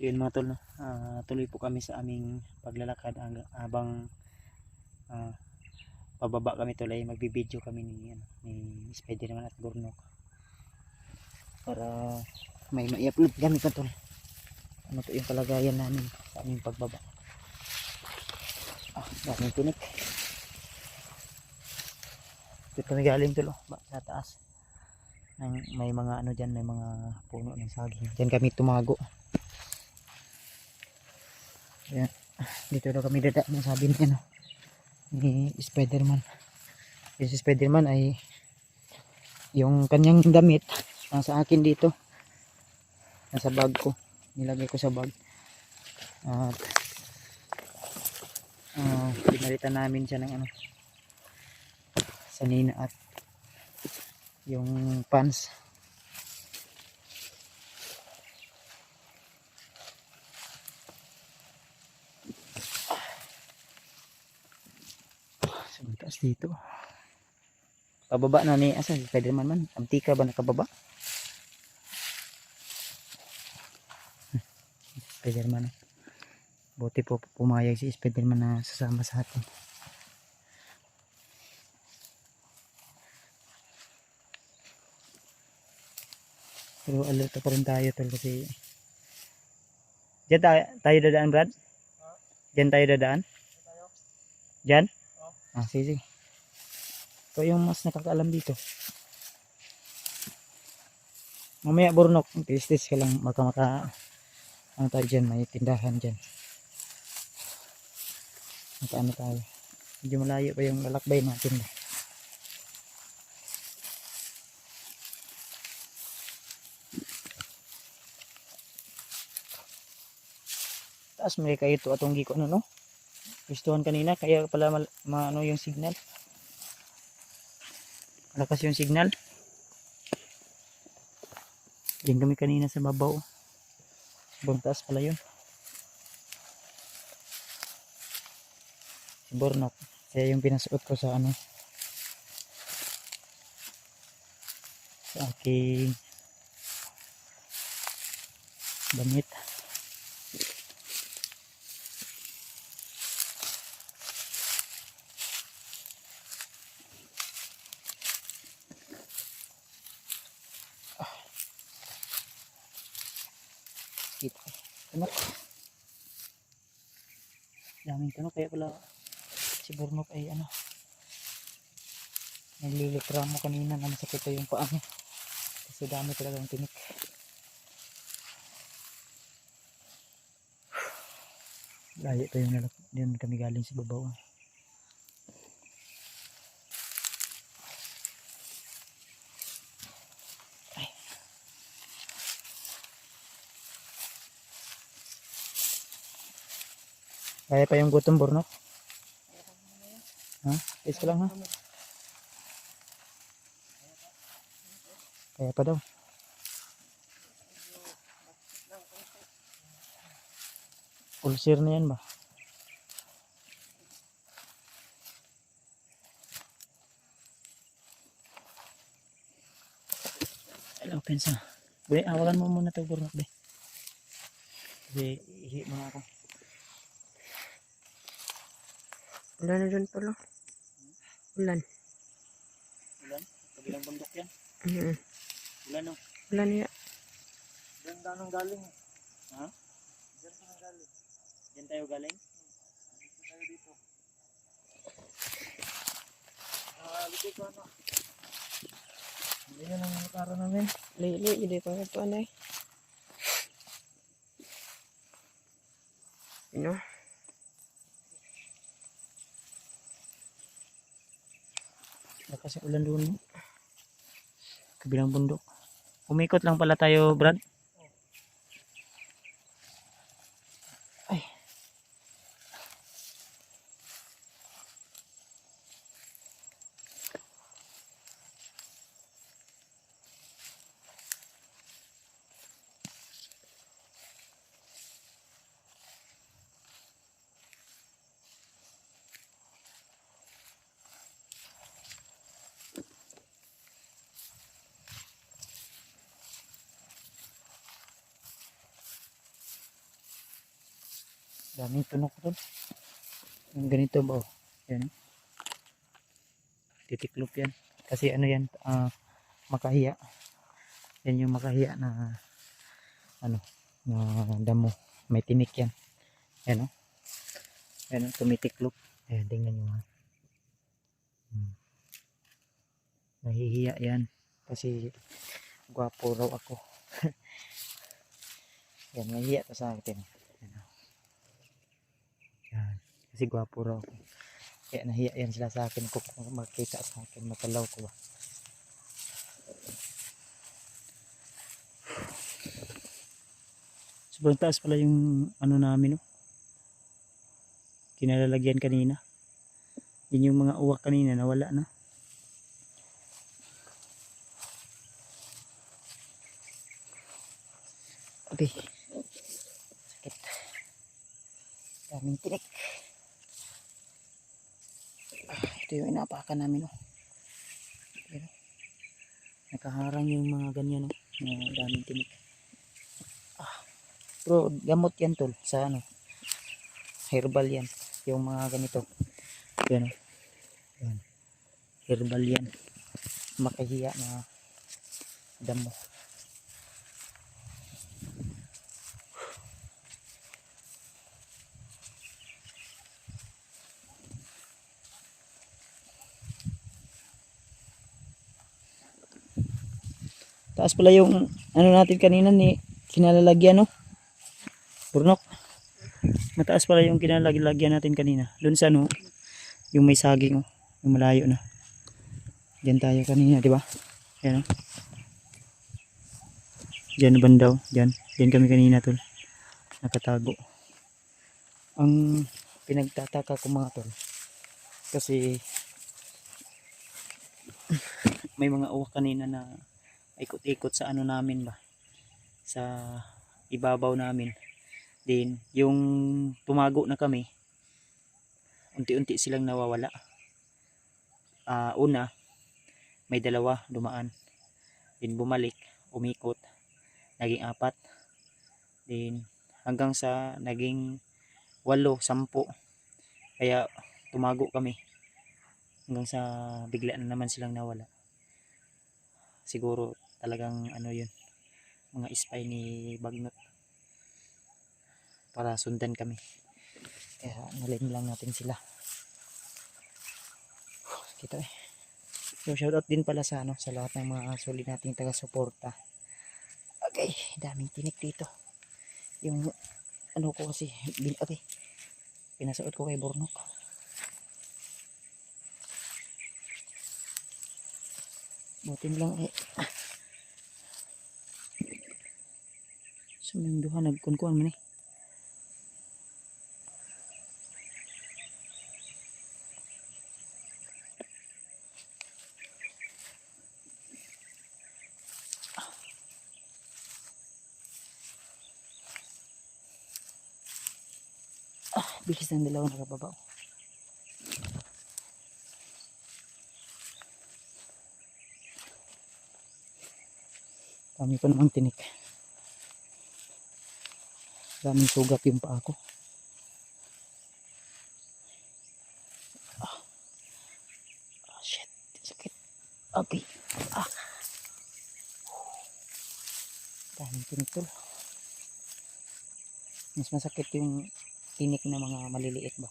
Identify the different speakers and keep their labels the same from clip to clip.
Speaker 1: Yun mga tol, no? Tuloy po kami sa aming paglalakad habang pababa kami tol ay magbibideo kami ni Spiderman at Burnok para may ma-upload kami pa tol. Ano po yung kalagayan namin sa aming pagbaba. Daming tinik. Dito kami galing tol, sa taas. May mga ano dyan, may mga puno ng saging. Dyan kami tumago. Ayan. Dito daw kami dadaan, sabi ni Spiderman. Yung si Spiderman ay yung kanyang damit nasa akin dito. Nasa bag ko. Nilagay ko sa bag. At pinalitan namin siya ng sanina at yung pants. Taas dito. Pababa na ni asa Spiderman man. Amtika ba nakababa? Spiderman. Buti po pumayag si Spiderman na sasama sa atin. Pero alerto pa rin tayo tol kasi diyan tayo dadaan Brad? Diyan tayo dadaan? Diyan? Sige. Ito yung mas nakakaalam dito. Mamaya Burnok, tis-tis ka lang maka ano tayo dyan, may tindahan dyan. Maka tayo. Medyo malayo pa yung lalakbay natin. Taas may kayo ito atong giko no? Gustuhan kanina kaya pala ano yung signal. Malakas yung signal. Diyan kami kanina sa babaw. Sobrang taas pala yun. Si Burnok. Kaya yung pinasuot ko sa sa aking damit. Tunok. Daming tunok kaya pala si Burnok ay nililikramo kanina na masakit yung paa niya kasi dami talagang tinik. Layo pa yung kami galing sa babaw. Kaya pa yung gutom Burnok? Is ko lang ha? Kaya pa daw. Ulcer na yan ba? Hello pensa. Awakan mo muna ito Burnok be. Kasi ihi mo ako.
Speaker 2: Ulan na dyan pala. Ulan.
Speaker 1: Ulan? Kabilang bundok yan? Ulan no?
Speaker 2: Ulan niya.
Speaker 1: Diyan tayo nang galing. Ha? Diyan tayo nang galing. Diyan tayo galing? Dito tayo dito. Lipay ko Hindi yun ang nakara namin.
Speaker 2: Lili, hindi pa ito anay. Ano?
Speaker 1: Kasi ulan doon. Kabilang bundok. Umikot lang pala tayo, Brad. Ay. Daming tunok doon. Yung ganito ba? Oh. Yan. Titiklop yan. Kasi ano yan, makahiya. Yan yung makahiya na ano, na damo. May tinik yan. Yan o. Yan o, tumitiklop. Ayan, tingnan nyo ha. Nahihiya yan. Kasi gwapo raw ako. Yan, nahihiya to sa akin. Yan, o. Yan. Kasi gwapo raw ako. Kaya nahiya yan sila sa akin kung makita sa akin, matalaw ko ba. Sobrang taas pala yung ano namin, no? Kinalalagyan kanina. Yun yung mga uwak kanina, nawala na. Okay. Sakit. Daming tinik. Ito yung inapakan namin, no? Pero, nakaharang yung mga ganyan, no? Mga daming tinik. Pero gamot yan tol sa ano, herbal yan, yung mga ganito. Yan, yan. Herbal yan, makahiya na damo. Taas pala yung ano natin kanina ni kinalalagyan, no? Burnok. Mataas pala yung kinalalagyan natin kanina. Doon sa ano, yung may saging, oh. Yung malayo na. Diyan tayo kanina, di ba? Yan, oh. Diyan bandaw, diyan. Diyan kami kanina tol. Nakatago. Ang pinagtataka ko mga tol, kasi may mga uwak kanina na ikot-ikot sa ano namin ba, sa ibabaw namin. Din yung tumago na kami, unti-unti silang nawawala. Una may dalawa dumaan, din bumalik, umikot, naging 4, din hanggang sa naging 8, 10. Kaya tumago kami hanggang sa bigla na naman silang nawala. Siguro talagang ano yun, mga spy ni Bagnot para sundan kami. Kaya nalin lang natin sila. Kita eh. So shoutout din pala sa ano, sa lahat ng mga solid nating taga-suporta. Okay, daming tinik dito. Yung ano ko kasi okay, pinasuot ko kay Burnok. Butin lang eh. Suminduhan nagkunkuan man eh. Bilis ng dalawa nakababaw. Dami pa namang tinik. Daming sugat yung paa ko. Shit, sakit. Okay. Daming tinik tol. Mas masakit yung tinik na mga maliliit ba.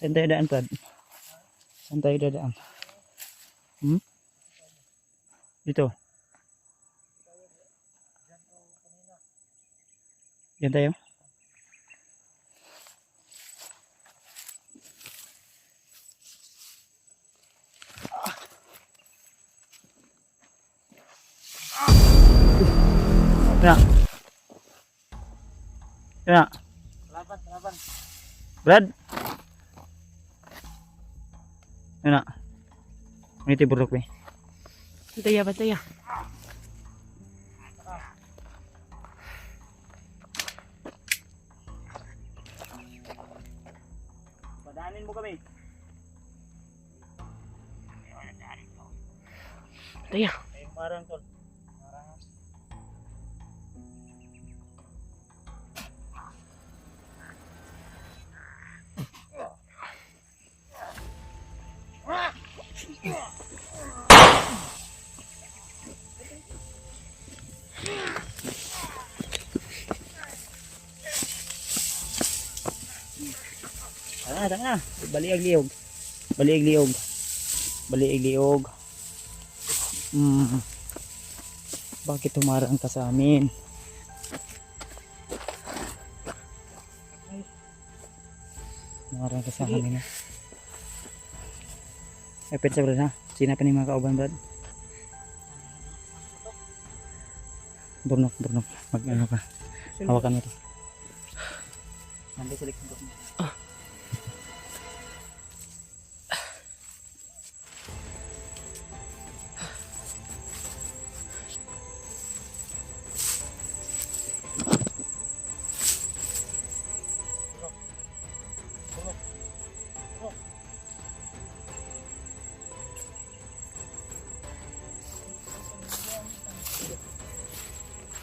Speaker 1: Saan tayo daan, Brad? Saan tayo dadaan? Dito. Diyan tayo. Ya. Ya. Laban. Brad. Ano? Ini tiburuk nih.
Speaker 2: Bataya.
Speaker 1: Daanin mo kami.
Speaker 2: Taya.
Speaker 1: Ay, marang tol. Tanga. Baliag liog. Baliag liog. Baliag liog. Bakit humarang ka sa amin? Humarang ka sa amin ha. Epet sa brad ha. Sina pa ni mga kauban brad. Burnok. Mag ano ka. Hawakan mo to. Nandito sa likod mo.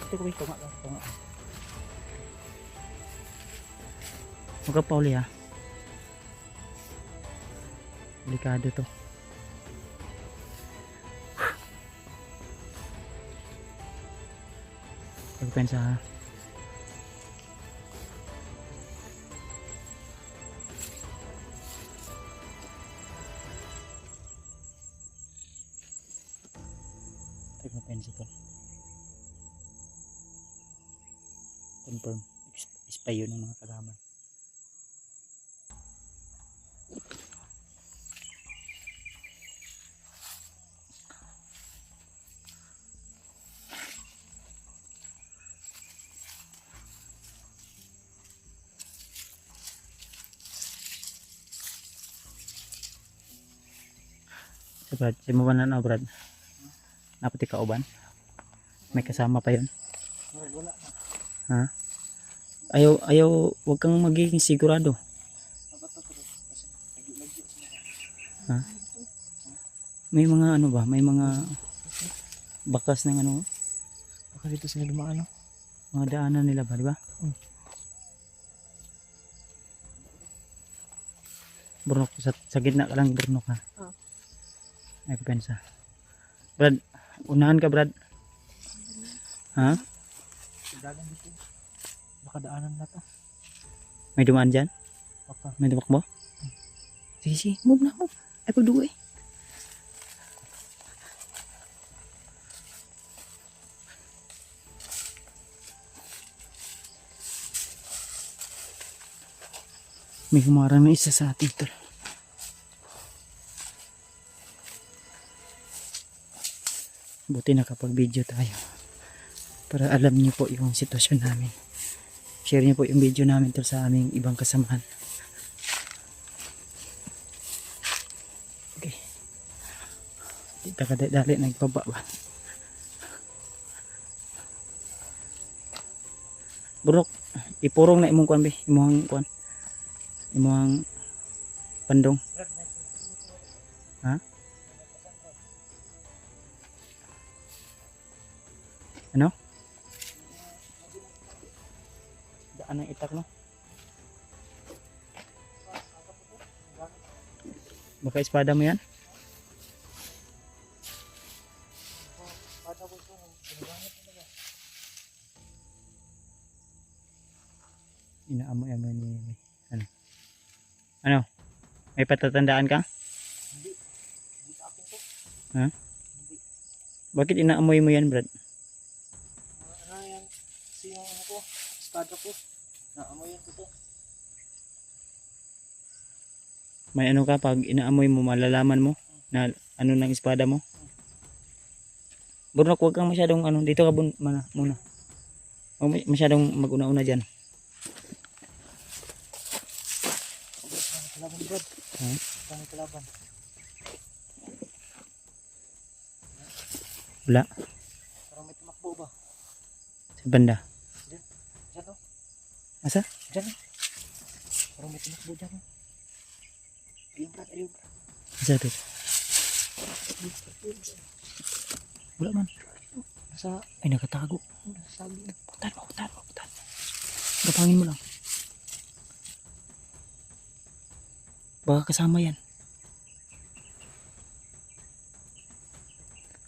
Speaker 1: Ito ko tunga. Huwag ka pa uli ha. Delikado to. Pagpensa ha. Pagpensa to. Confirm. Spy yun ng mga kalaban. So Brad, simulan na Brad. Napati kauban. May kasama pa yun. Ha? Ayaw, wag kang magiging sigurado. Ha? May mga ano ba? May mga bakas ng ano?
Speaker 3: Baka dito sila dumaan, no?
Speaker 1: Mga daanan nila ba, di ba? Burnok, sa gitna ka lang burnok ha.
Speaker 2: Oh.
Speaker 1: Ay, kupensa. Brad, unahan ka Brad. Ha?
Speaker 3: Dagan dito. Baka daanan na to.
Speaker 1: May dumaan dyan?
Speaker 3: Baka.
Speaker 1: May tumakbo? Sige, move na, move. Ay, pagdugo eh. May humarang na isa sa atin tol. Buti nakapag-video tayo. Para alam niyo po yung sitwasyon namin. Share niyo po yung video namin tol sa aming ibang kasamahan. Okay. Di ka kadali nagbaba ba? Burok, ipurong na imong kuan be, imong kuan. Imong pandong. Ha? Ano? Daan ng itak no? Baka espada mo yan? Inaamoy-amoy ni ano? Ano? May patatandaan ka?
Speaker 3: Hindi sa akin to.
Speaker 1: Ha? Bakit inaamoy mo yan, Brad?
Speaker 3: Ano yan? Kasi yung ano ko, espada ko. Naamoyan ko to.
Speaker 1: May ano ka, pag inaamoy mo, malalaman mo na ano ng espada mo? Burnok, huwag kang masyadong ano, dito ka muna. Huwag masyadong mag-una-una dyan.
Speaker 3: Kalaban, Brad.
Speaker 1: Ha?
Speaker 3: Kalaban.
Speaker 1: Wala.
Speaker 3: Parang may tumakbo ba?
Speaker 1: Sa banda.
Speaker 3: Diyan, no?
Speaker 1: Asa?
Speaker 3: Diyan, no? Parang may tumakbo dyan, no? Ayun, Brad, ayun.
Speaker 1: Isa ito. Wala man.
Speaker 3: Nasa,
Speaker 1: Ay, nakatago.
Speaker 3: sabi.
Speaker 1: Putan mo. Gapangin mo lang. Baka kasama yan.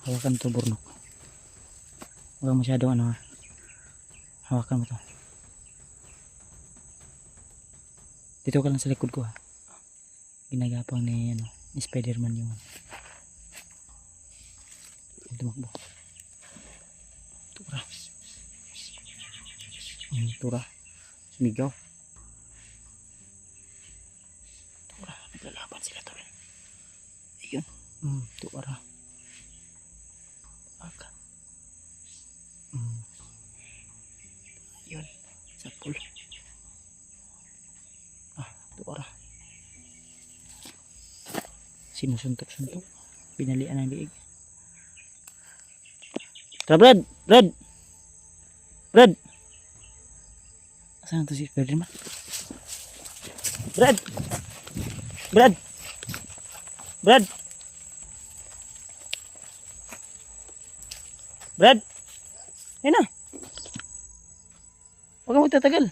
Speaker 1: Hawakan to, Burnok. Huwag masyadong ano ha. Hawakan mo to. Dito ka lang sa likod ko ha. Ginagapang ni, ano, ni Spider-Man yung tumakbo. Tura. Tura. Sumigaw. Tura. Naglalaban sila to. Ayun. Tura. Aga. Ayun. Sa pool. Tura. Sinusuntok-suntok. Pinalian ng liig. Tara, Brad! Saan to si Spider-Man? Brad! Ayun na! Huwag kang magtatagal.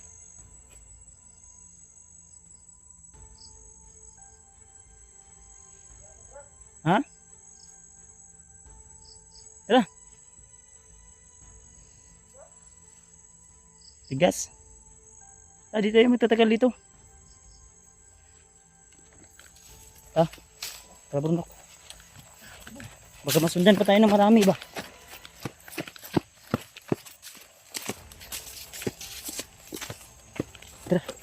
Speaker 1: Ha? Tara. Tigas. Di tayo magtatagal dito. Tara, Burnok. Baka masundan pa tayo ng marami ba? Tara.